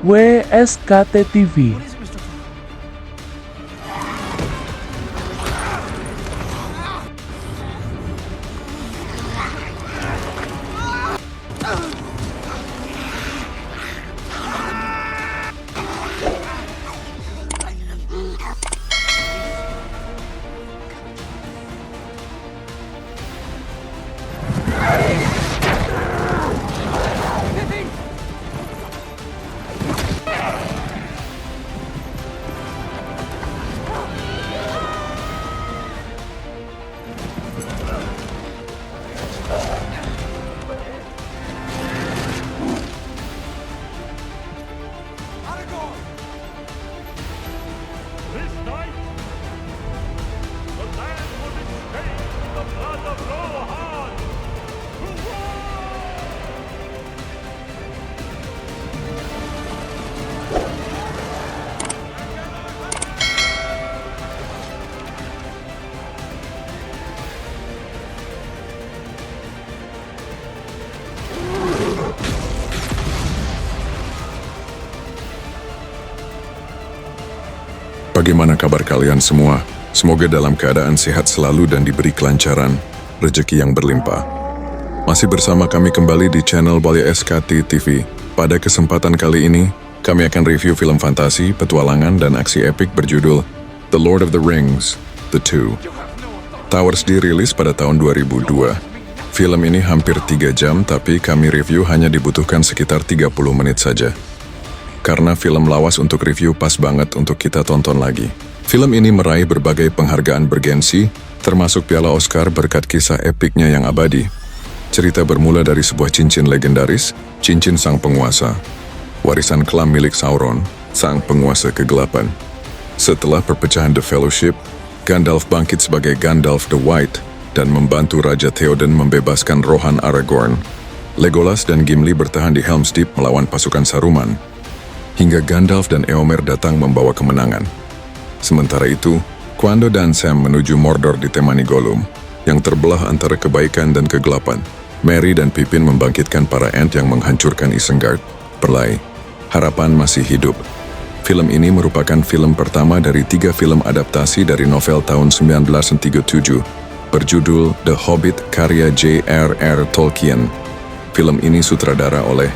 WSKT TV. This night, the land will be stained with the blood of Rohan! Bagaimana kabar kalian semua? Semoga dalam keadaan sehat selalu dan diberi kelancaran, rezeki yang berlimpah. Masih bersama kami kembali di channel WSKT TV. Pada kesempatan kali ini, kami akan review film fantasi, petualangan, dan aksi epik berjudul The Lord of the Rings, The Two. Towers dirilis pada tahun 2002. Film ini hampir 3 jam, tapi kami review hanya dibutuhkan sekitar 30 menit saja. Karena film lawas untuk review pas banget untuk kita tonton lagi. Film ini meraih berbagai penghargaan bergensi, termasuk Piala Oscar berkat kisah epiknya yang abadi. Cerita bermula dari sebuah cincin legendaris, cincin sang penguasa. Warisan kelam milik Sauron, sang penguasa kegelapan. Setelah perpecahan The Fellowship, Gandalf bangkit sebagai Gandalf the White dan membantu Raja Theoden membebaskan Rohan Aragorn. Legolas dan Gimli bertahan di Helm's Deep melawan pasukan Saruman, hingga Gandalf dan Éomer datang membawa kemenangan. Sementara itu, Quando dan Sam menuju Mordor ditemani Gollum, yang terbelah antara kebaikan dan kegelapan. Merry dan Pippin membangkitkan para Ent yang menghancurkan Isengard. Perlai, harapan masih hidup. Film ini merupakan film pertama dari 3 film adaptasi dari novel tahun 1937, berjudul The Hobbit karya J.R.R. Tolkien. Film ini sutradara oleh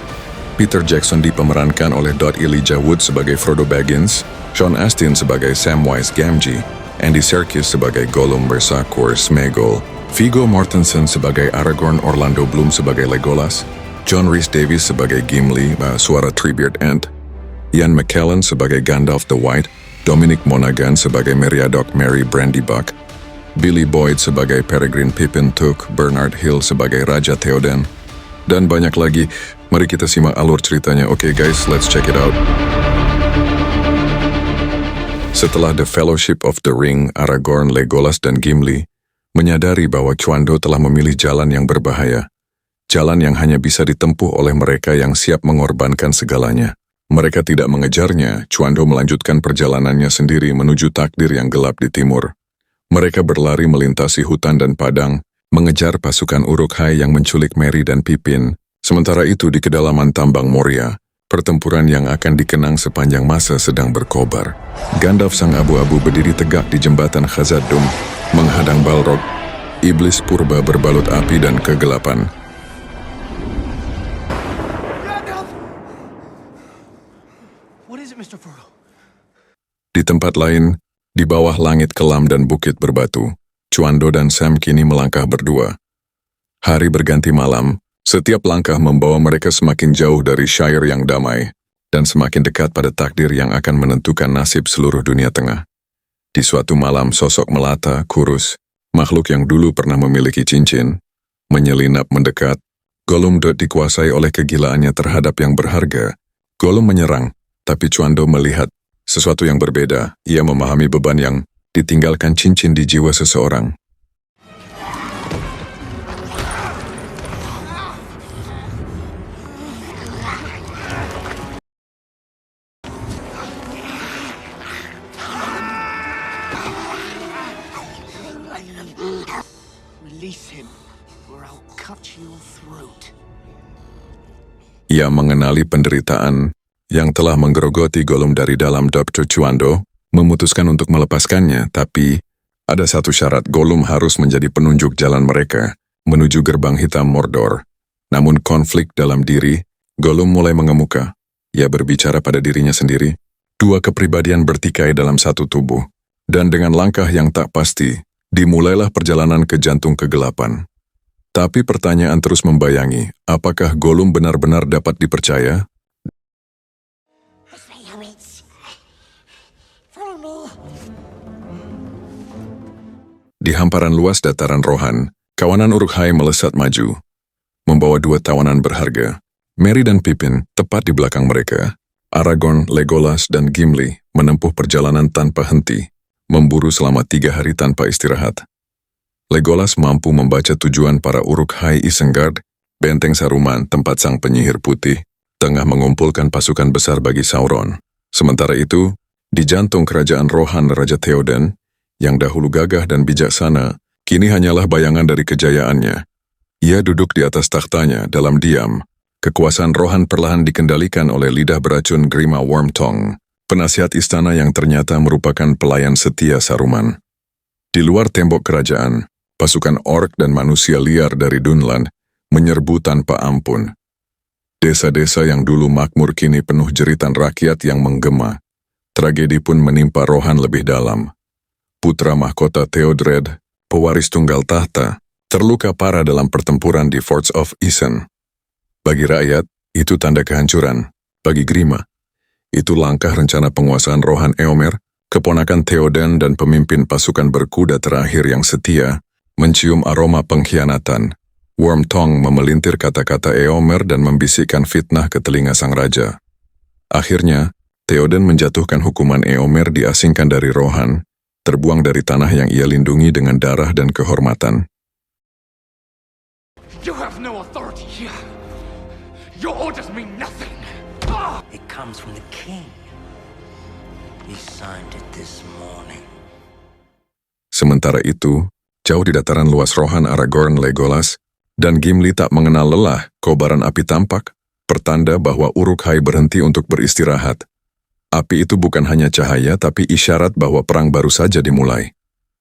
Peter Jackson, dipemerankan oleh Elijah Wood sebagai Frodo Baggins, Sean Astin sebagai Samwise Gamgee, Andy Serkis sebagai Gollum Bersakor Sméagol, Viggo Mortensen sebagai Aragorn, Orlando Bloom sebagai Legolas, John Rhys Davies sebagai Gimli, suara Treebeard Ent, Ian McKellen sebagai Gandalf the White, Dominic Monaghan sebagai Meriadoc Merry Brandybuck, Billy Boyd sebagai Peregrine Pippin Took, Bernard Hill sebagai Raja Theoden, dan banyak lagi. Mari kita simak alur ceritanya. Oke guys, let's check it out. Setelah The Fellowship of the Ring, Aragorn, Legolas, dan Gimli menyadari bahwa Cuando telah memilih jalan yang berbahaya. Jalan yang hanya bisa ditempuh oleh mereka yang siap mengorbankan segalanya. Mereka tidak mengejarnya, Cuando melanjutkan perjalanannya sendiri menuju takdir yang gelap di timur. Mereka berlari melintasi hutan dan padang, mengejar pasukan Uruk-hai yang menculik Merry dan Pippin. Sementara itu di kedalaman tambang Moria, pertempuran yang akan dikenang sepanjang masa sedang berkobar. Gandalf sang abu-abu berdiri tegak di jembatan Khazad-dûm, menghadang Balrog, iblis purba berbalut api dan kegelapan. Gandalf! What is it, Mr. Frodo? Di tempat lain, di bawah langit kelam dan bukit berbatu, Cuando dan Sam kini melangkah berdua. Hari berganti malam. Setiap langkah membawa mereka semakin jauh dari Shire yang damai, dan semakin dekat pada takdir yang akan menentukan nasib seluruh dunia tengah. Di suatu malam, sosok melata, kurus, makhluk yang dulu pernah memiliki cincin, menyelinap mendekat. Gollum dikuasai oleh kegilaannya terhadap yang berharga. Gollum menyerang, tapi Cuando melihat sesuatu yang berbeda. Ia memahami beban yang ditinggalkan cincin di jiwa seseorang. Release him, or I'll cut your throat. Ia mengenali penderitaan yang telah menggerogoti Gollum dari dalam Dr. Chuando, memutuskan untuk melepaskannya, tapi ada satu syarat: Gollum harus menjadi penunjuk jalan mereka menuju gerbang hitam Mordor. Namun konflik dalam diri, Gollum mulai mengemuka. Ia berbicara pada dirinya sendiri. Dua kepribadian bertikai dalam satu tubuh. Dan dengan langkah yang tak pasti, dimulailah perjalanan ke jantung kegelapan. Tapi pertanyaan terus membayangi, apakah Gollum benar-benar dapat dipercaya? Di hamparan luas dataran Rohan, kawanan Uruk-hai melesat maju, membawa dua tawanan berharga. Merry dan Pippin tepat di belakang mereka. Aragorn, Legolas, dan Gimli menempuh perjalanan tanpa henti, memburu selama 3 hari tanpa istirahat. Legolas mampu membaca tujuan para Uruk-hai Isengard, benteng Saruman, tempat sang penyihir putih, tengah mengumpulkan pasukan besar bagi Sauron. Sementara itu, di jantung kerajaan Rohan Raja Theoden, yang dahulu gagah dan bijaksana, kini hanyalah bayangan dari kejayaannya. Ia duduk di atas takhtanya dalam diam. Kekuasaan Rohan perlahan dikendalikan oleh lidah beracun Grima Wormtongue, penasihat istana yang ternyata merupakan pelayan setia Saruman. Di luar tembok kerajaan, pasukan orc dan manusia liar dari Dunland menyerbu tanpa ampun. Desa-desa yang dulu makmur kini penuh jeritan rakyat yang menggema. Tragedi pun menimpa Rohan lebih dalam. Putra mahkota Theodred, pewaris tunggal tahta, terluka parah dalam pertempuran di Forts of Isen. Bagi rakyat, itu tanda kehancuran. Bagi Grima, itu langkah rencana penguasaan Rohan Éomer, keponakan Theoden dan pemimpin pasukan berkuda terakhir yang setia, mencium aroma pengkhianatan. Wormtongue memelintir kata-kata Éomer dan membisikkan fitnah ke telinga sang raja. Akhirnya, Theoden menjatuhkan hukuman Éomer diasingkan dari Rohan, terbuang dari tanah yang ia lindungi dengan darah dan kehormatan. You have no authority here. Your orders mean nothing. It comes from the king. He signed it this morning. Sementara itu, jauh di dataran luas Rohan, Aragorn, Legolas, dan Gimli tak mengenal lelah. Kobaran api tampak, pertanda bahwa Uruk-hai berhenti untuk beristirahat. Api itu bukan hanya cahaya, tapi isyarat bahwa perang baru saja dimulai.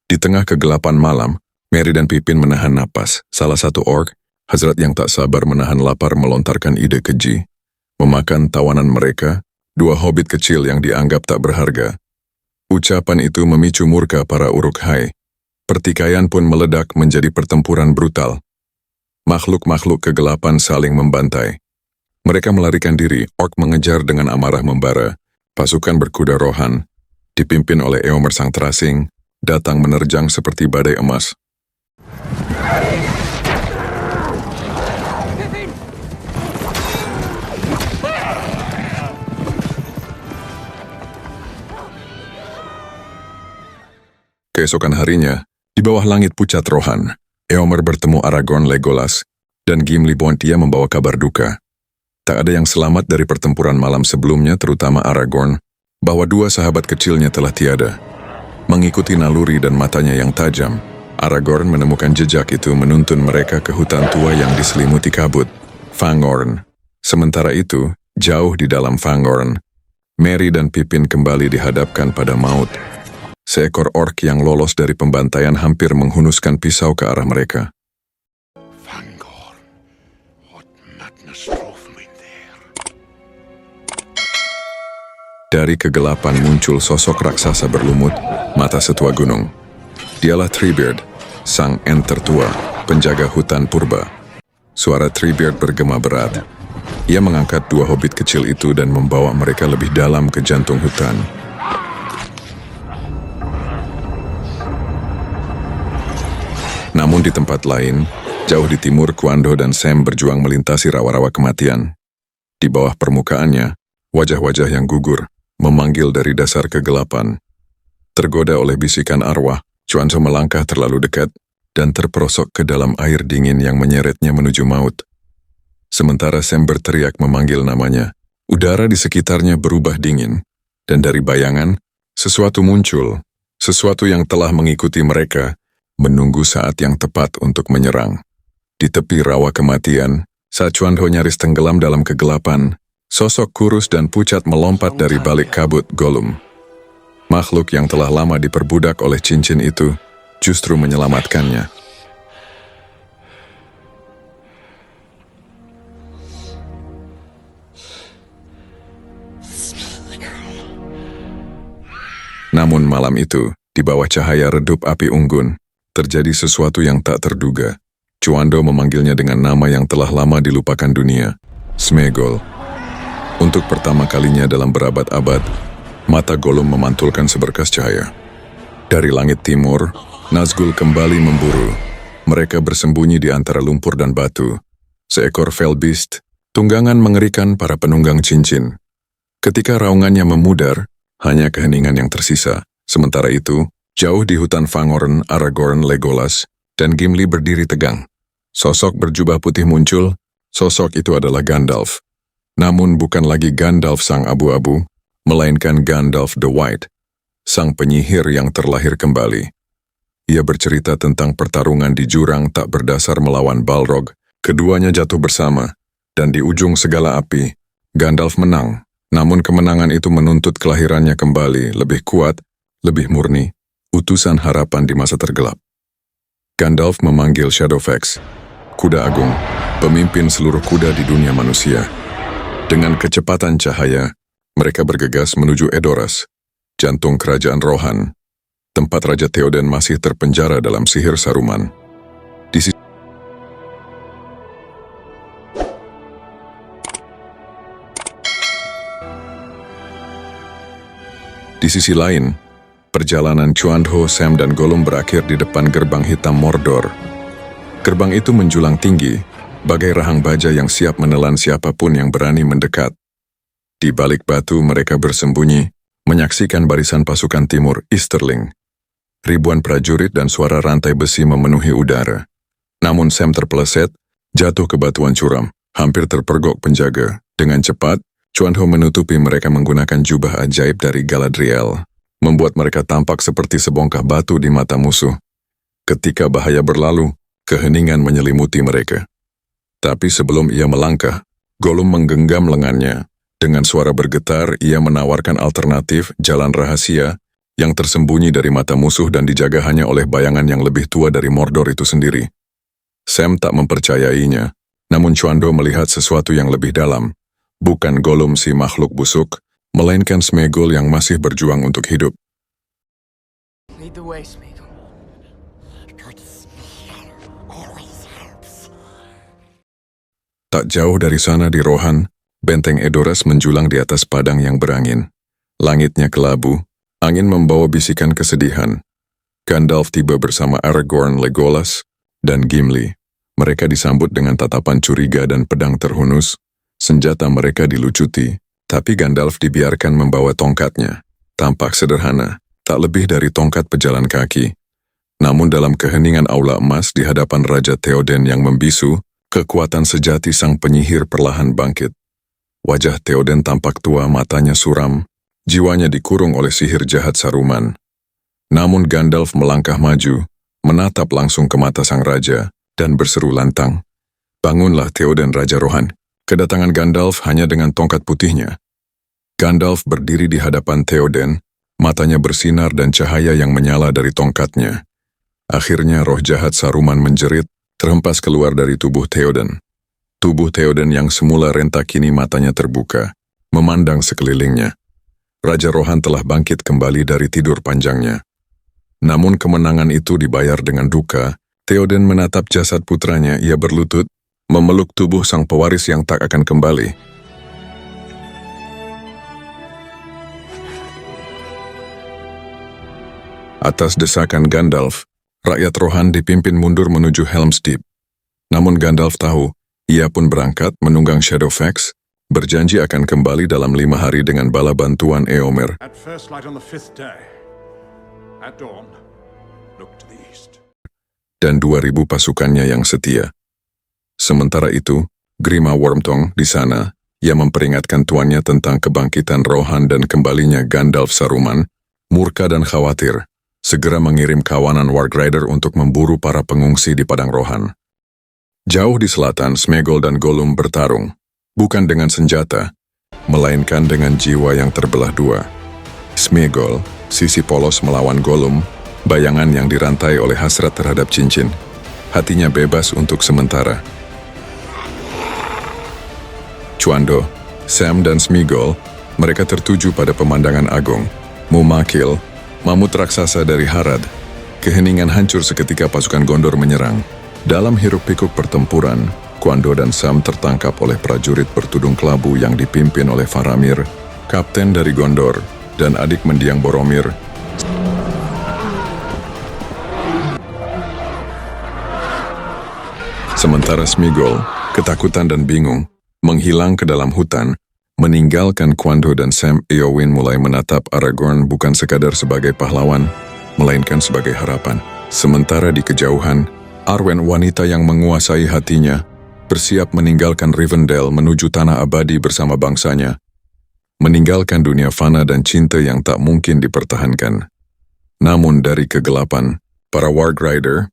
Di tengah kegelapan malam, Merry dan Pippin menahan napas. Salah satu orc, Hazrat yang tak sabar menahan lapar, melontarkan ide keji. Memakan tawanan mereka, 2 hobbit kecil yang dianggap tak berharga. Ucapan itu memicu murka para Uruk-hai. Pertikaian pun meledak menjadi pertempuran brutal. Makhluk-makhluk kegelapan saling membantai. Mereka melarikan diri, orc mengejar dengan amarah membara. Pasukan berkuda Rohan, dipimpin oleh Éomer sang terasing, datang menerjang seperti badai emas. Keesokan harinya, di bawah langit pucat Rohan, Éomer bertemu Aragorn, Legolas, dan Gimli Bontia membawa kabar duka. Tak ada yang selamat dari pertempuran malam sebelumnya, terutama Aragorn, bahwa 2 sahabat kecilnya telah tiada. Mengikuti naluri dan matanya yang tajam, Aragorn menemukan jejak itu menuntun mereka ke hutan tua yang diselimuti kabut, Fangorn. Sementara itu, jauh di dalam Fangorn, Merry dan Pippin kembali dihadapkan pada maut. Seekor orc yang lolos dari pembantaian hampir menghunuskan pisau ke arah mereka. Fangorn, what madness drove me there? Dari kegelapan muncul sosok raksasa berlumut, mata setua gunung. Dialah Treebeard, sang ent tertua, penjaga hutan purba. Suara Treebeard bergema berat. Ia mengangkat 2 hobbit kecil itu dan membawa mereka lebih dalam ke jantung hutan. Namun di tempat lain, jauh di timur, Kuando dan Sam berjuang melintasi rawa-rawa kematian. Di bawah permukaannya, wajah-wajah yang gugur memanggil dari dasar kegelapan. Tergoda oleh bisikan arwah, Cuanzo melangkah terlalu dekat dan terperosok ke dalam air dingin yang menyeretnya menuju maut. Sementara Sam berteriak memanggil namanya, udara di sekitarnya berubah dingin, dan dari bayangan, sesuatu muncul, sesuatu yang telah mengikuti mereka, menunggu saat yang tepat untuk menyerang. Di tepi rawa kematian, saat Cuanzo nyaris tenggelam dalam kegelapan, Sosok kurus dan pucat melompat dari balik kabut Gollum. Makhluk yang telah lama diperbudak oleh cincin itu justru menyelamatkannya. Namun malam itu, di bawah cahaya redup api unggun, terjadi sesuatu yang tak terduga. Chuando memanggilnya dengan nama yang telah lama dilupakan dunia, Sméagol. Untuk pertama kalinya dalam berabad-abad, mata Gollum memantulkan seberkas cahaya. Dari langit timur, Nazgul kembali memburu. Mereka bersembunyi di antara lumpur dan batu. Seekor Fell Beast, tunggangan mengerikan para penunggang cincin. Ketika raungannya memudar, hanya keheningan yang tersisa. Sementara itu, jauh di hutan Fangorn, Aragorn, Legolas, dan Gimli berdiri tegang. Sosok berjubah putih muncul. Sosok itu adalah Gandalf. Namun bukan lagi Gandalf sang abu-abu, melainkan Gandalf the White, sang penyihir yang terlahir kembali. Ia bercerita tentang pertarungan di jurang tak berdasar melawan Balrog. Keduanya jatuh bersama, dan di ujung segala api, Gandalf menang. Namun kemenangan itu menuntut kelahirannya kembali, lebih kuat, lebih murni, utusan harapan di masa tergelap. Gandalf memanggil Shadowfax, kuda agung, pemimpin seluruh kuda di dunia manusia. Dengan kecepatan cahaya, mereka bergegas menuju Edoras, jantung kerajaan Rohan, tempat Raja Theoden masih terpenjara dalam sihir Saruman. Di sisi lain, perjalanan Chuandho, Sam, dan Gollum berakhir di depan gerbang hitam Mordor. Gerbang itu menjulang tinggi, bagai rahang baja yang siap menelan siapapun yang berani mendekat. Di balik batu mereka bersembunyi, menyaksikan barisan pasukan timur Easterling. Ribuan prajurit dan suara rantai besi memenuhi udara. Namun Sam terpeleset, jatuh ke batuan curam, hampir terpergok penjaga. Dengan cepat, Chuandho menutupi mereka menggunakan jubah ajaib dari Galadriel, membuat mereka tampak seperti sebongkah batu di mata musuh. Ketika bahaya berlalu, keheningan menyelimuti mereka. Tapi sebelum ia melangkah, Gollum menggenggam lengannya. Dengan suara bergetar, ia menawarkan alternatif jalan rahasia yang tersembunyi dari mata musuh dan dijaga hanya oleh bayangan yang lebih tua dari Mordor itu sendiri. Sam tak mempercayainya, namun Chuandho melihat sesuatu yang lebih dalam. Bukan Gollum si makhluk busuk, melainkan Sméagol yang masih berjuang untuk hidup. Lead the way, Sméagol. Tak jauh dari sana di Rohan, benteng Edoras menjulang di atas padang yang berangin. Langitnya kelabu, angin membawa bisikan kesedihan. Gandalf tiba bersama Aragorn, Legolas, dan Gimli. Mereka disambut dengan tatapan curiga dan pedang terhunus. Senjata mereka dilucuti, tapi Gandalf dibiarkan membawa tongkatnya. Tampak sederhana, tak lebih dari tongkat pejalan kaki. Namun dalam keheningan aula emas di hadapan Raja Theoden yang membisu, kekuatan sejati sang penyihir perlahan bangkit. Wajah Theoden tampak tua, matanya suram, jiwanya dikurung oleh sihir jahat Saruman. Namun Gandalf melangkah maju, menatap langsung ke mata sang raja, dan berseru lantang, "Bangunlah Theoden Raja Rohan." Kedatangan Gandalf hanya dengan tongkat putihnya. Gandalf berdiri di hadapan Theoden, matanya bersinar dan cahaya yang menyala dari tongkatnya. Akhirnya roh jahat Saruman menjerit, terhempas keluar dari tubuh Theoden. Tubuh Theoden yang semula rentak kini matanya terbuka, memandang sekelilingnya. Raja Rohan telah bangkit kembali dari tidur panjangnya. Namun kemenangan itu dibayar dengan duka. Theoden menatap jasad putranya, ia berlutut, memeluk tubuh sang pewaris yang tak akan kembali. Atas desakan Gandalf, rakyat Rohan dipimpin mundur menuju Helm's Deep. Namun Gandalf tahu, ia pun berangkat menunggang Shadowfax, berjanji akan kembali dalam 5 hari dengan bala bantuan Éomer. At first light on the 5th day, at dawn, look to the east. Dan 2.000 pasukannya yang setia. Sementara itu, Grima Wormtongue di sana, ia memperingatkan tuannya tentang kebangkitan Rohan dan kembalinya Gandalf Saruman, murka dan khawatir, segera mengirim kawanan Wargrider untuk memburu para pengungsi di padang Rohan. Jauh di selatan, Sméagol dan Gollum bertarung, bukan dengan senjata, melainkan dengan jiwa yang terbelah dua. Sméagol, sisi polos melawan Gollum, bayangan yang dirantai oleh hasrat terhadap cincin. Hatinya bebas untuk sementara. Cuando, Sam dan Sméagol, mereka tertuju pada pemandangan agung. Mumakil, mamut raksasa dari Harad. Keheningan hancur seketika pasukan Gondor menyerang. Dalam hiruk-pikuk pertempuran, Cuando dan Sam tertangkap oleh prajurit bertudung kelabu yang dipimpin oleh Faramir, kapten dari Gondor, dan adik mendiang Boromir. Sementara Sméagol, ketakutan dan bingung, menghilang ke dalam hutan, meninggalkan Cuando dan Sam. Éowyn mulai menatap Aragorn bukan sekadar sebagai pahlawan, melainkan sebagai harapan. Sementara di kejauhan, Arwen, wanita yang menguasai hatinya, bersiap meninggalkan Rivendell menuju tanah abadi bersama bangsanya, meninggalkan dunia fana dan cinta yang tak mungkin dipertahankan. Namun dari kegelapan, para Warg Rider,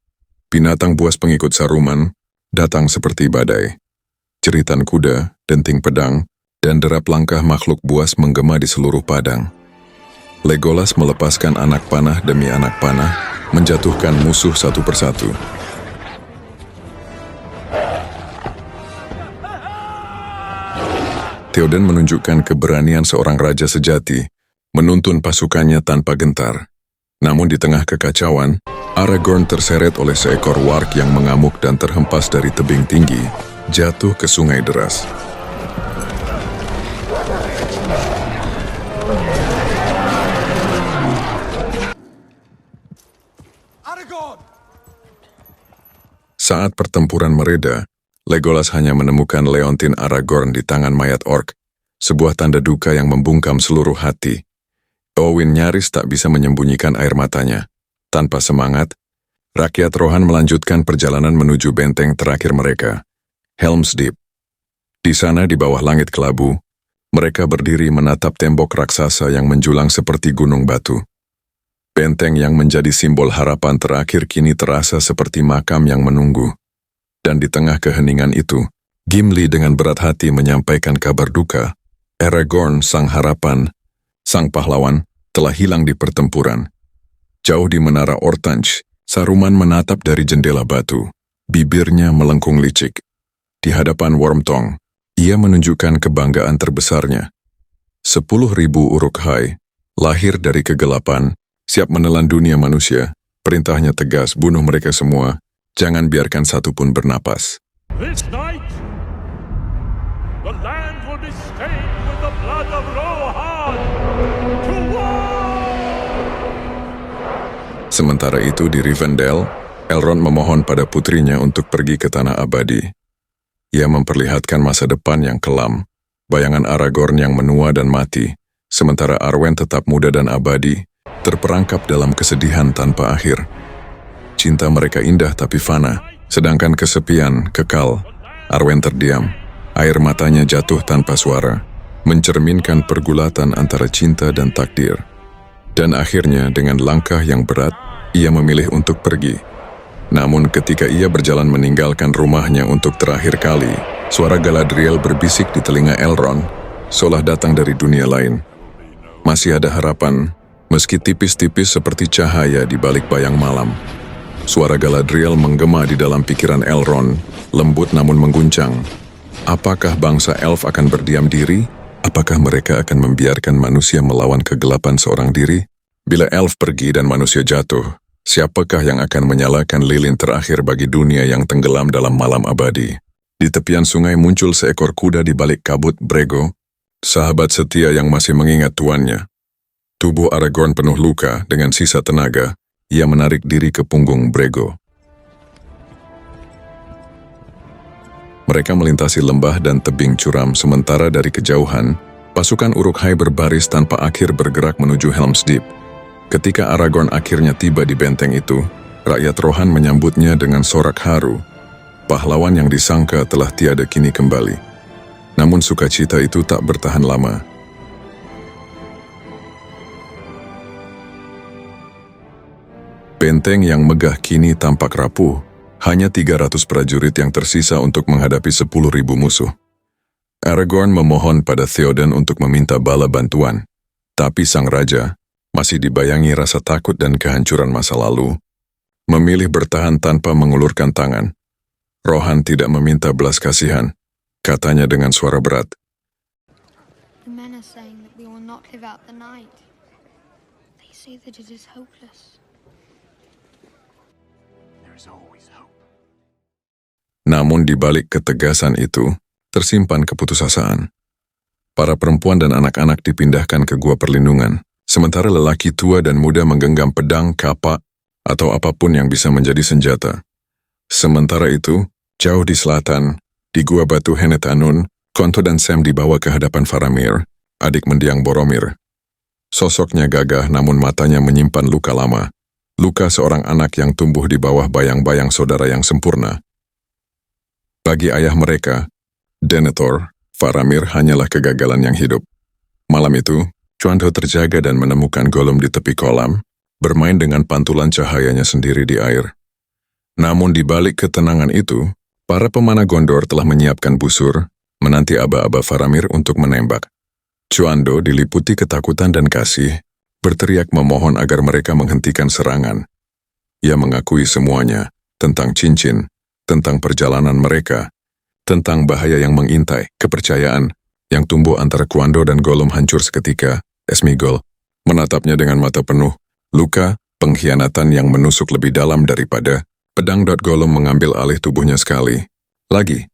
binatang buas pengikut Saruman, datang seperti badai. Jeritan kuda, denting pedang, dan derap langkah makhluk buas menggema di seluruh padang. Legolas melepaskan anak panah demi anak panah, menjatuhkan musuh satu persatu. Theoden menunjukkan keberanian seorang raja sejati, menuntun pasukannya tanpa gentar. Namun di tengah kekacauan, Aragorn terseret oleh seekor warg yang mengamuk dan terhempas dari tebing tinggi, jatuh ke sungai deras. Saat pertempuran mereda, Legolas hanya menemukan leontin Aragorn di tangan mayat orc, sebuah tanda duka yang membungkam seluruh hati. Éowyn nyaris tak bisa menyembunyikan air matanya. Tanpa semangat, rakyat Rohan melanjutkan perjalanan menuju benteng terakhir mereka, Helm's Deep. Di sana di bawah langit kelabu, mereka berdiri menatap tembok raksasa yang menjulang seperti gunung batu. Benteng yang menjadi simbol harapan terakhir kini terasa seperti makam yang menunggu. Dan di tengah keheningan itu, Gimli dengan berat hati menyampaikan kabar duka. Aragorn, sang harapan, sang pahlawan, telah hilang di pertempuran. Jauh di menara Orthanc, Saruman menatap dari jendela batu. Bibirnya melengkung licik. Di hadapan Wormtongue, ia menunjukkan kebanggaan terbesarnya. 10.000 Uruk-hai, lahir dari kegelapan, siap menelan dunia manusia. Perintahnya tegas, bunuh mereka semua. Jangan biarkan satu pun bernapas. This night, the land will be stained with the blood of Rohan. To war! Sementara itu di Rivendell, Elrond memohon pada putrinya untuk pergi ke tanah abadi. Ia memperlihatkan masa depan yang kelam, bayangan Aragorn yang menua dan mati, sementara Arwen tetap muda dan abadi, terperangkap dalam kesedihan tanpa akhir. Cinta mereka indah tapi fana, sedangkan kesepian kekal. Arwen terdiam, air matanya jatuh tanpa suara, mencerminkan pergulatan antara cinta dan takdir. Dan akhirnya dengan langkah yang berat, ia memilih untuk pergi. Namun ketika ia berjalan meninggalkan rumahnya untuk terakhir kali, suara Galadriel berbisik di telinga Elrond, seolah datang dari dunia lain. Masih ada harapan, meski tipis-tipis seperti cahaya di balik bayang malam. Suara Galadriel menggema di dalam pikiran Elrond, lembut namun mengguncang. Apakah bangsa elf akan berdiam diri? Apakah mereka akan membiarkan manusia melawan kegelapan seorang diri? Bila elf pergi dan manusia jatuh, siapakah yang akan menyalakan lilin terakhir bagi dunia yang tenggelam dalam malam abadi? Di tepian sungai muncul seekor kuda di balik kabut Brego, sahabat setia yang masih mengingat tuannya. Tubuh Aragorn penuh luka dengan sisa tenaga. Ia menarik diri ke punggung Brego. Mereka melintasi lembah dan tebing curam sementara dari kejauhan, pasukan Uruk-hai berbaris tanpa akhir bergerak menuju Helm's Deep. Ketika Aragorn akhirnya tiba di benteng itu, rakyat Rohan menyambutnya dengan sorak haru. Pahlawan yang disangka telah tiada kini kembali. Namun sukacita itu tak bertahan lama. Benteng yang megah kini tampak rapuh, hanya 300 prajurit yang tersisa untuk menghadapi 10.000 musuh. Aragorn memohon pada Theoden untuk meminta bala bantuan, tapi sang raja, masih dibayangi rasa takut dan kehancuran masa lalu, memilih bertahan tanpa mengulurkan tangan. Rohan tidak meminta belas kasihan, katanya dengan suara berat. The men are saying that we will not live out the night. They say that it is hopeless. There is always hope. Namun di balik ketegasan itu, tersimpan keputusasaan. Para perempuan dan anak-anak dipindahkan ke gua perlindungan, sementara lelaki tua dan muda menggenggam pedang, kapak, atau apapun yang bisa menjadi senjata. Sementara itu, jauh di selatan, di gua batu Henet Anun, Konto dan Sam dibawa ke hadapan Faramir, adik mendiang Boromir. Sosoknya gagah namun matanya menyimpan luka lama, luka seorang anak yang tumbuh di bawah bayang-bayang saudara yang sempurna. Bagi ayah mereka, Denethor, Faramir hanyalah kegagalan yang hidup. Malam itu, Cuando terjaga dan menemukan Gollum di tepi kolam, bermain dengan pantulan cahayanya sendiri di air. Namun di balik ketenangan itu, para pemanah Gondor telah menyiapkan busur, menanti aba-aba Faramir untuk menembak. Cuando diliputi ketakutan dan kasih, berteriak memohon agar mereka menghentikan serangan. Ia mengakui semuanya, tentang cincin, tentang perjalanan mereka, tentang bahaya yang mengintai, kepercayaan yang tumbuh antara Cuando dan Gollum hancur seketika. Sméagol menatapnya dengan mata penuh luka, pengkhianatan yang menusuk lebih dalam daripada pedang. Gollum mengambil alih tubuhnya sekali lagi.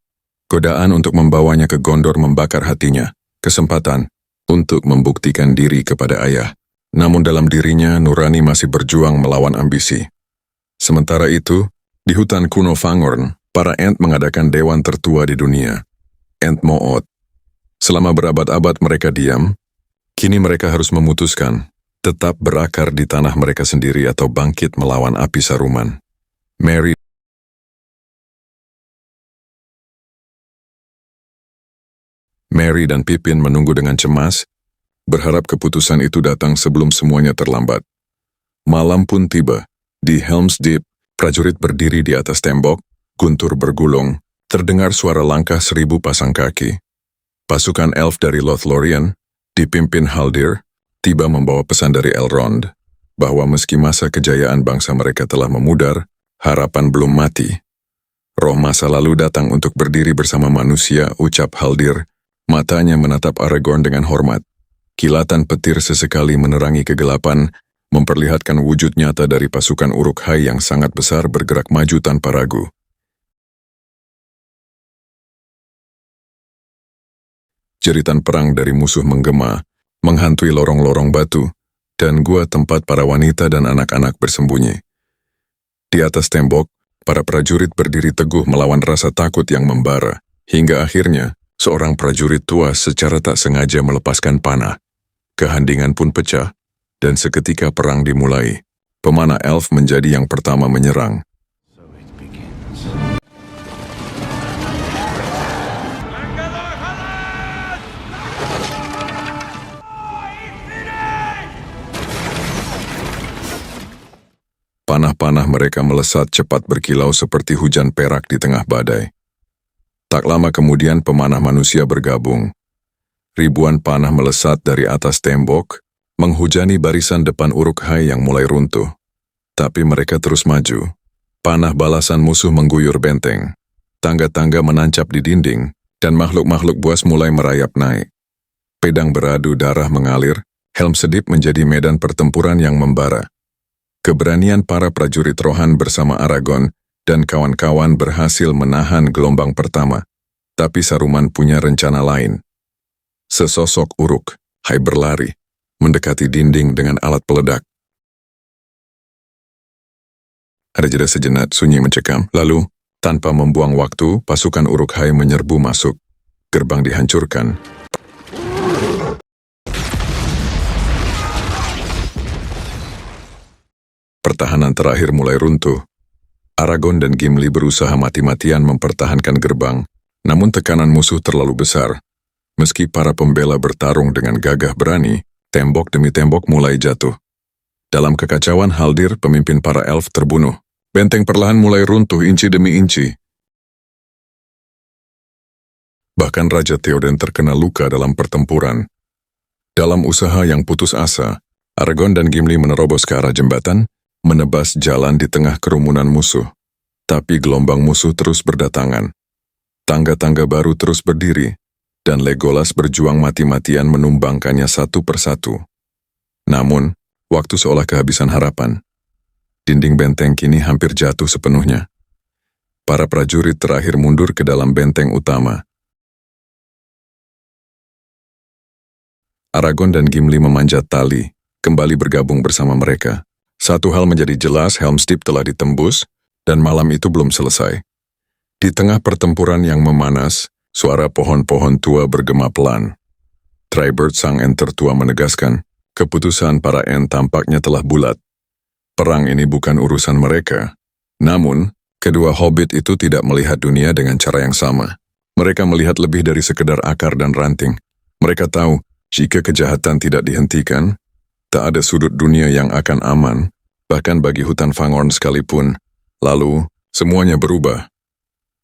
Godaan untuk membawanya ke Gondor membakar hatinya, kesempatan untuk membuktikan diri kepada ayah. Namun dalam dirinya, nurani masih berjuang melawan ambisi. Sementara itu, di hutan kuno Fangorn, para Ent mengadakan dewan tertua di dunia, Ent Moot. Selama berabad-abad mereka diam, kini mereka harus memutuskan, tetap berakar di tanah mereka sendiri atau bangkit melawan api Saruman. Merry dan Pippin menunggu dengan cemas, berharap keputusan itu datang sebelum semuanya terlambat. Malam pun tiba. Di Helm's Deep, prajurit berdiri di atas tembok, guntur bergulung, terdengar suara langkah 1000 pasang kaki. Pasukan elf dari Lothlorien, dipimpin Haldir, tiba membawa pesan dari Elrond, bahwa meski masa kejayaan bangsa mereka telah memudar, harapan belum mati. Roh masa lalu datang untuk berdiri bersama manusia, ucap Haldir, matanya menatap Aragorn dengan hormat. Kilatan petir sesekali menerangi kegelapan, memperlihatkan wujud nyata dari pasukan Uruk-hai yang sangat besar bergerak maju tanpa ragu. Jeritan perang dari musuh menggema, menghantui lorong-lorong batu, dan gua tempat para wanita dan anak-anak bersembunyi. Di atas tembok, para prajurit berdiri teguh melawan rasa takut yang membara, hingga akhirnya, seorang prajurit tua secara tak sengaja melepaskan panah. Kehandingan pun pecah, dan seketika perang dimulai. Pemanah elf menjadi yang pertama menyerang. Panah-panah mereka melesat cepat berkilau seperti hujan perak di tengah badai. Tak lama kemudian pemanah manusia bergabung. Ribuan panah melesat dari atas tembok, menghujani barisan depan Uruk-hai yang mulai runtuh. Tapi mereka terus maju. Panah balasan musuh mengguyur benteng. Tangga-tangga menancap di dinding, dan makhluk-makhluk buas mulai merayap naik. Pedang beradu, darah mengalir, Helm's Deep menjadi medan pertempuran yang membara. Keberanian para prajurit Rohan bersama Aragorn dan kawan-kawan berhasil menahan gelombang pertama. Tapi Saruman punya rencana lain. Sesosok Uruk-hai berlari, mendekati dinding dengan alat peledak. Ada jeda sejenak, sunyi mencekam. Lalu, tanpa membuang waktu, pasukan Uruk-hai menyerbu masuk. Gerbang dihancurkan. Pertahanan terakhir mulai runtuh. Aragorn dan Gimli berusaha mati-matian mempertahankan gerbang, namun tekanan musuh terlalu besar. Meski para pembela bertarung dengan gagah berani, tembok demi tembok mulai jatuh. Dalam kekacauan, Haldir, pemimpin para elf, terbunuh. Benteng perlahan mulai runtuh inci demi inci. Bahkan Raja Theoden terkena luka dalam pertempuran. Dalam usaha yang putus asa, Aragorn dan Gimli menerobos ke arah jembatan, menebas jalan di tengah kerumunan musuh. Tapi gelombang musuh terus berdatangan. Tangga-tangga baru terus berdiri, dan Legolas berjuang mati-matian menumbangkannya satu persatu. Namun, waktu seolah kehabisan harapan. Dinding benteng kini hampir jatuh sepenuhnya. Para prajurit terakhir mundur ke dalam benteng utama. Aragorn dan Gimli memanjat tali, kembali bergabung bersama mereka. Satu hal menjadi jelas, Helm's Deep telah ditembus, dan malam itu belum selesai. Di tengah pertempuran yang memanas, suara pohon-pohon tua bergema pelan. Tribert sang Ent tertua menegaskan, keputusan para Ent tampaknya telah bulat. Perang ini bukan urusan mereka. Namun, kedua hobbit itu tidak melihat dunia dengan cara yang sama. Mereka melihat lebih dari sekedar akar dan ranting. Mereka tahu, jika kejahatan tidak dihentikan, tak ada sudut dunia yang akan aman, bahkan bagi hutan Fangorn sekalipun. Lalu, semuanya berubah.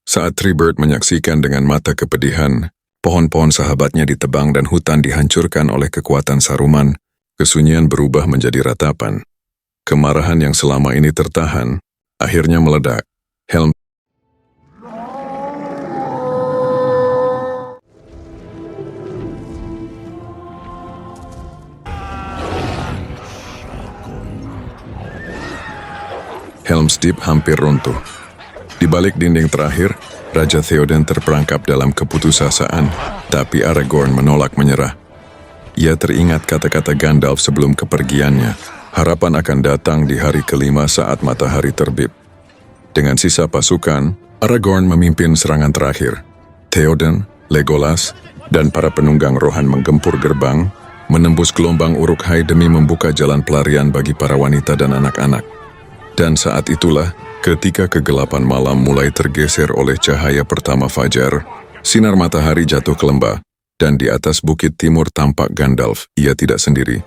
Saat Tribert menyaksikan dengan mata kepedihan, pohon-pohon sahabatnya ditebang dan hutan dihancurkan oleh kekuatan Saruman, kesunyian berubah menjadi ratapan. Kemarahan yang selama ini tertahan, akhirnya meledak. Helm Helm's Deep hampir runtuh. Di balik dinding terakhir, Raja Theoden terperangkap dalam keputusasaan, tapi Aragorn menolak menyerah. Ia teringat kata-kata Gandalf sebelum kepergiannya, harapan akan datang di hari kelima saat matahari terbit. Dengan sisa pasukan, Aragorn memimpin serangan terakhir. Theoden, Legolas, dan para penunggang Rohan menggempur gerbang, menembus gelombang Uruk-hai demi membuka jalan pelarian bagi para wanita dan anak-anak. Dan saat itulah, ketika kegelapan malam mulai tergeser oleh cahaya pertama fajar, sinar matahari jatuh ke lembah, dan di atas bukit timur tampak Gandalf, ia tidak sendiri.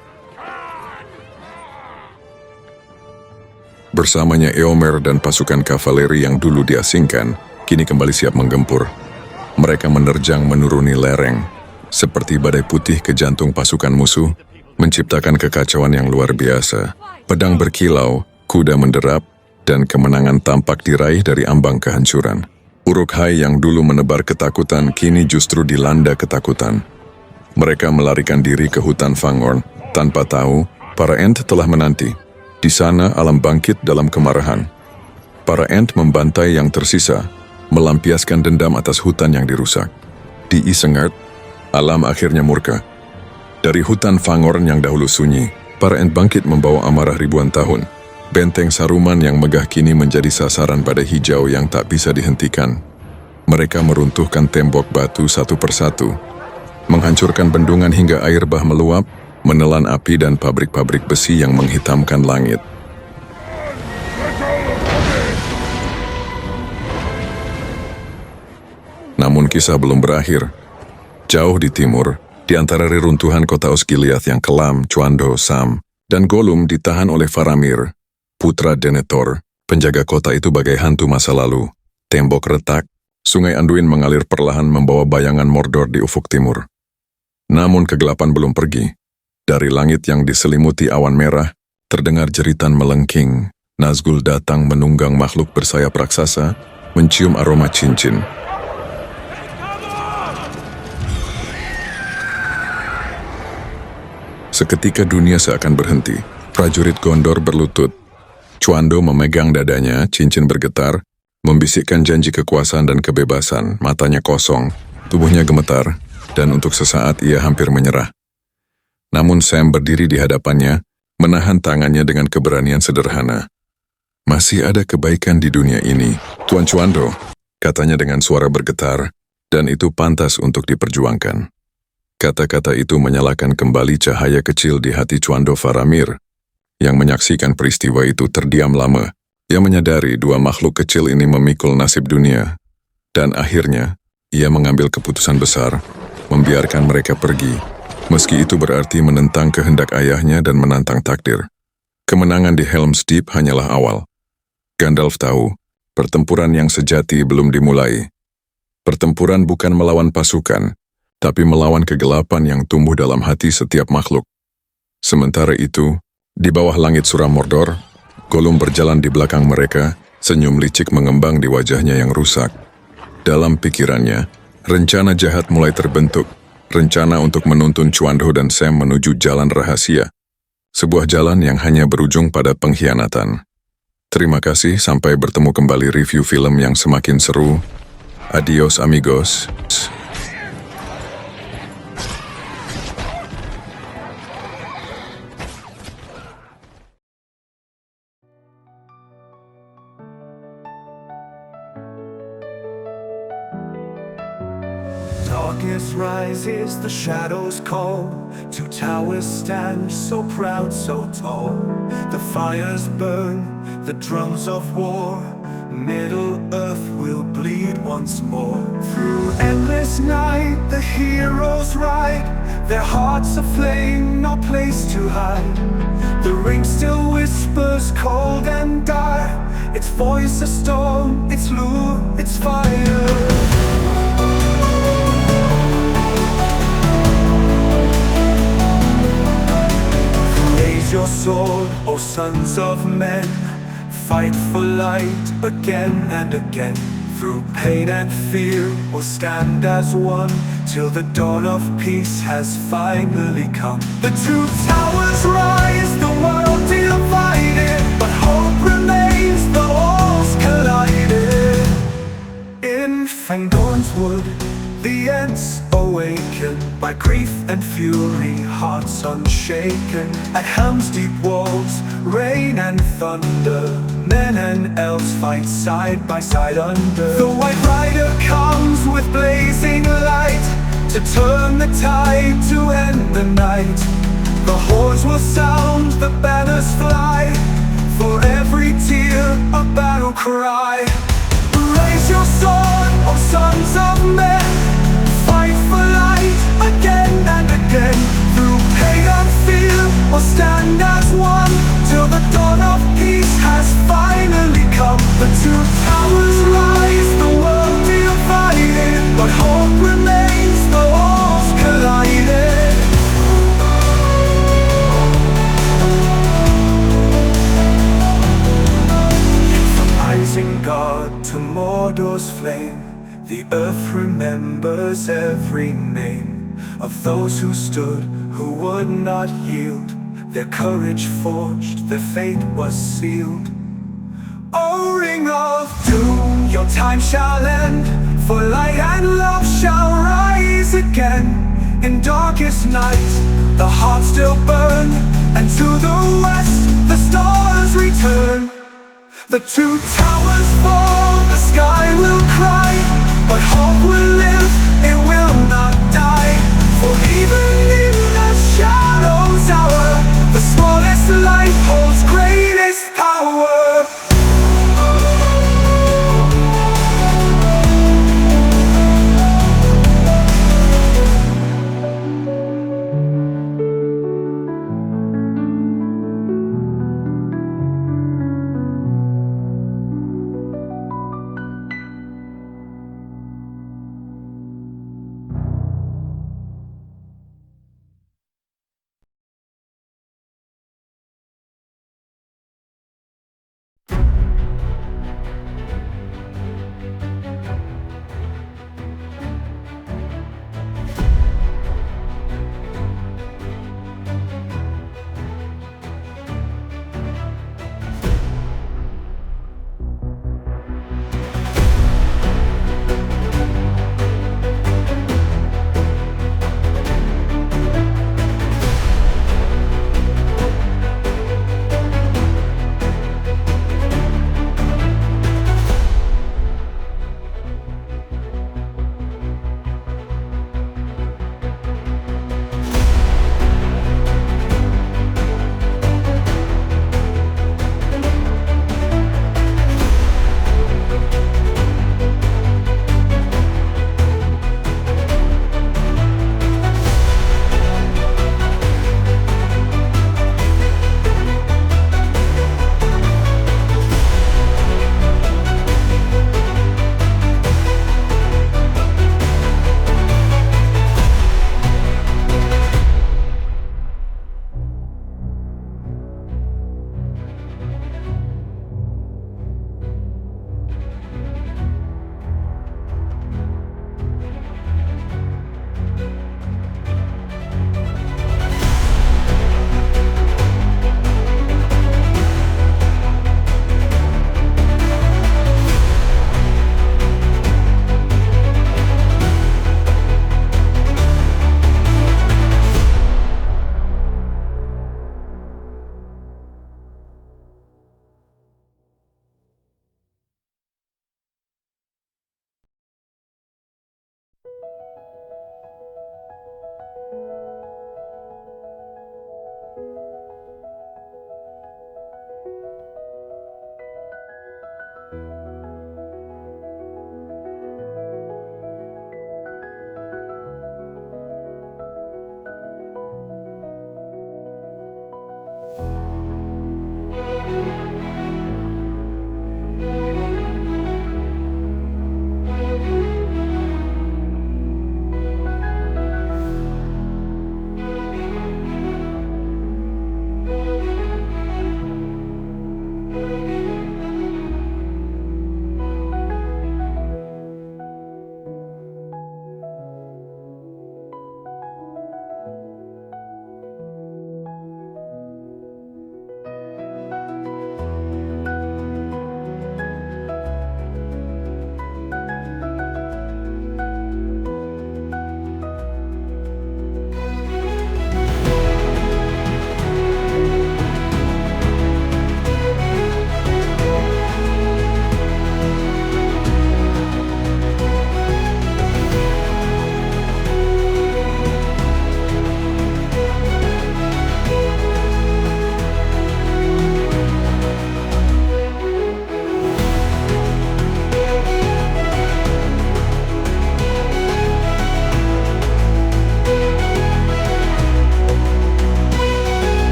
Bersamanya Eomer dan pasukan kavaleri yang dulu diasingkan, kini kembali siap menggempur. Mereka menerjang menuruni lereng, seperti badai putih ke jantung pasukan musuh, menciptakan kekacauan yang luar biasa. Pedang berkilau, kuda menderap, dan kemenangan tampak diraih dari ambang kehancuran. Uruk-hai yang dulu menebar ketakutan kini justru dilanda ketakutan. Mereka melarikan diri ke hutan Fangorn, tanpa tahu para Ent telah menanti. Di sana alam bangkit dalam kemarahan. Para Ent membantai yang tersisa, melampiaskan dendam atas hutan yang dirusak. Di Isengard, alam akhirnya murka. Dari hutan Fangorn yang dahulu sunyi, para Ent bangkit membawa amarah ribuan tahun. Benteng Saruman yang megah kini menjadi sasaran badai hijau yang tak bisa dihentikan. Mereka meruntuhkan tembok batu satu persatu, menghancurkan bendungan hingga air bah meluap, menelan api dan pabrik-pabrik besi yang menghitamkan langit. Namun kisah belum berakhir. Jauh di timur, di antara reruntuhan kota Osgiliath yang kelam, Cuando, Sam, dan Gollum ditahan oleh Faramir, putra Denethor. Penjaga kota itu bagai hantu masa lalu. Tembok retak, sungai Anduin mengalir perlahan membawa bayangan Mordor di ufuk timur. Namun kegelapan belum pergi. Dari langit yang diselimuti awan merah, terdengar jeritan melengking. Nazgul datang menunggang makhluk bersayap raksasa, mencium aroma cincin. Seketika dunia seakan berhenti. Prajurit Gondor berlutut. Cuando memegang dadanya, cincin bergetar, membisikkan janji kekuasaan dan kebebasan. Matanya kosong, tubuhnya gemetar, dan untuk sesaat ia hampir menyerah. Namun Sam berdiri di hadapannya, menahan tangannya dengan keberanian sederhana. Masih ada kebaikan di dunia ini, Tuan Cuando, katanya dengan suara bergetar, dan itu pantas untuk diperjuangkan. Kata-kata itu menyalakan kembali cahaya kecil di hati Cuando Faramir. Yang menyaksikan peristiwa itu terdiam lama. Ia menyadari dua makhluk kecil ini memikul nasib dunia. Dan akhirnya, ia mengambil keputusan besar, membiarkan mereka pergi. Meski itu berarti menentang kehendak ayahnya dan menantang takdir. Kemenangan di Helm's Deep hanyalah awal. Gandalf tahu, pertempuran yang sejati belum dimulai. Pertempuran bukan melawan pasukan, tapi melawan kegelapan yang tumbuh dalam hati setiap makhluk. Sementara itu, di bawah langit suram Mordor, Gollum berjalan di belakang mereka, senyum licik mengembang di wajahnya yang rusak. Dalam pikirannya, rencana jahat mulai terbentuk, rencana untuk menuntun Chuandu dan Sam menuju jalan rahasia. Sebuah jalan yang hanya berujung pada pengkhianatan. Terima kasih, sampai bertemu kembali review film yang semakin seru. Adios amigos. Darkness rises, the shadows call. Two towers stand, so proud, so tall. The fires burn, the drums of war. Middle-earth will bleed once more. Through endless night, the heroes ride. Their hearts aflame, no place to hide. The ring still whispers cold and dire. Its voice a storm, its lure, its fire. Raise your sword, O sons of men. Fight for light again and again. Through pain and fear, we'll stand as one till the dawn of peace has finally come. The two towers rise, the world divided, but hope remains, the walls collided. In Fangorn's wood, the Ents awaken by grief and fury, hearts unshaken. At Helm's Deep walls, rain and thunder, men and elves fight side by side under. The White Rider comes with blazing light to turn the tide, to end the night. The horns will sound, the banners fly, for every tear a battle cry. Raise your sword, O sons of men. Fight for light again and again. Through pain and fear, we'll stand as one till the dawn of peace has finally come. The two towers rise, the world divided, but hope remains, the walls collided. From Isengard to Mordor's flame, the earth remembers every name of those who stood, who would not yield. Their courage forged, their fate was sealed. O ring of doom, your time shall end, for light and love shall rise again. In darkest night, the hearts still burn, and to the west, the stars return. The two towers fall, the sky will cry, but hope will live, it will not die. For even in the shadows hour, the smallest light holds greatest power.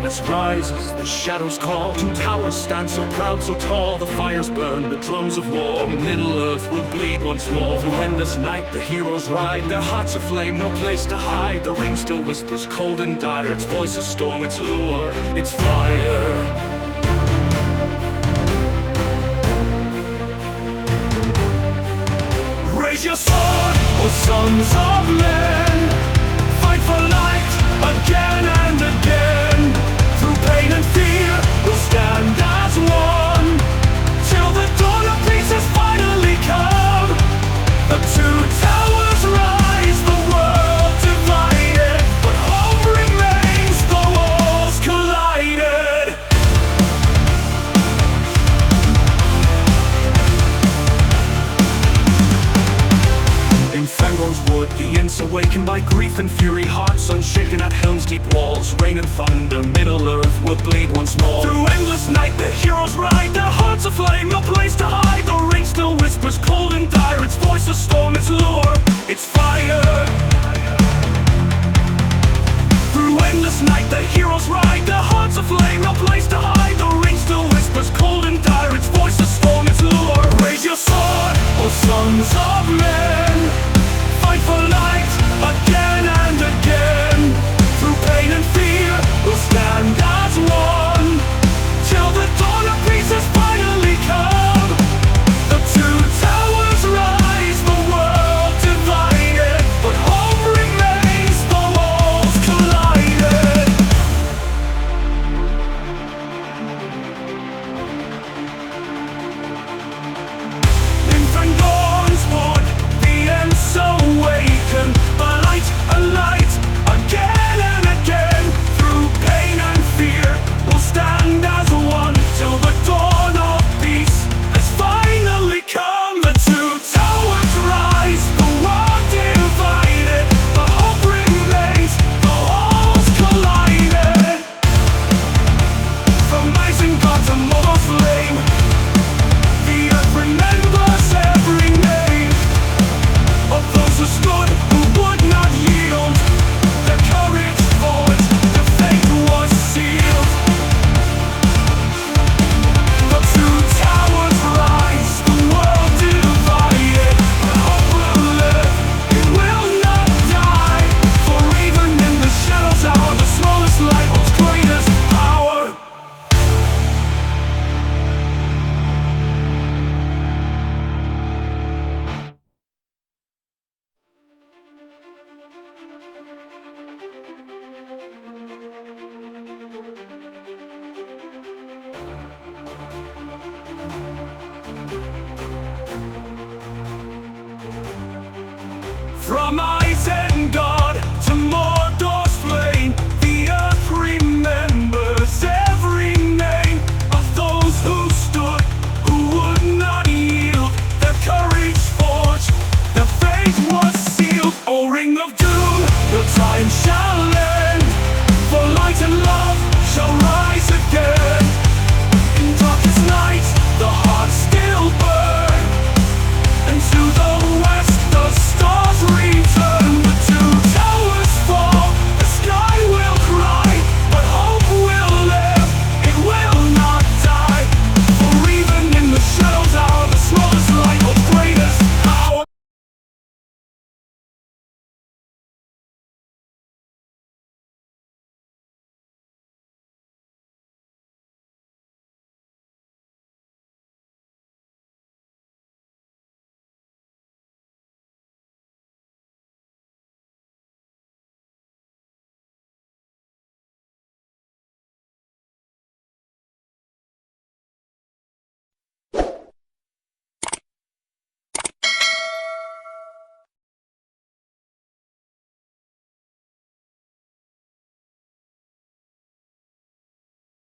darkness rises, the shadows call. Two towers stand so proud, so tall. The fires burn, the drums of war. Middle-earth will bleed once more. Through endless night, the heroes ride. Their hearts aflame, no place to hide. The ring still whispers cold and dire. Its voice is storm, its lure, its fire. Raise your sword, O sons of men. Fight for light again and again. Through pain and fear, we'll stand as one. Till the dawn of peace has finally come. The two towers rise, the world divided, but hope remains, the walls collided. In Fenrir's wood, the Ents awakened by grief and fury. Hearts unshaken at Helm's deep walls. Rain and thunder, Middle-earth will bleed once more. Through endless night, the heroes ride. Their hearts aflame, no place to hide. The ring still whispers cold and dire. Its voice a storm, its lure, its fire. Through endless night, the heroes ride. Their hearts aflame, no place to hide. The ring still whispers cold and dire. Its voice a storm, its lure. Raise your sword, O sons of men. Fight for light again and again. Through pain and fear, we'll stand as one. Till the dawn of peace has finally come. The two towers rise, the world divided, but hope remains, the walls collided. In Fenrir's wood, the Ents awaken. A light, again and again. Through pain and fear, we'll stand as one. Till the dawn of peace has finally come. The two towers rise, the world divided, but hope remains, the walls collided. From Isengard to Mordor's flame, the earth remembers every name of those who stood, who would not yield. Their courage forged, their fate was sealed. The two towers rise, the world divided, but hope will live, it will not die. For even in the shadows hour, the smallest light holds greatest power. From Isengard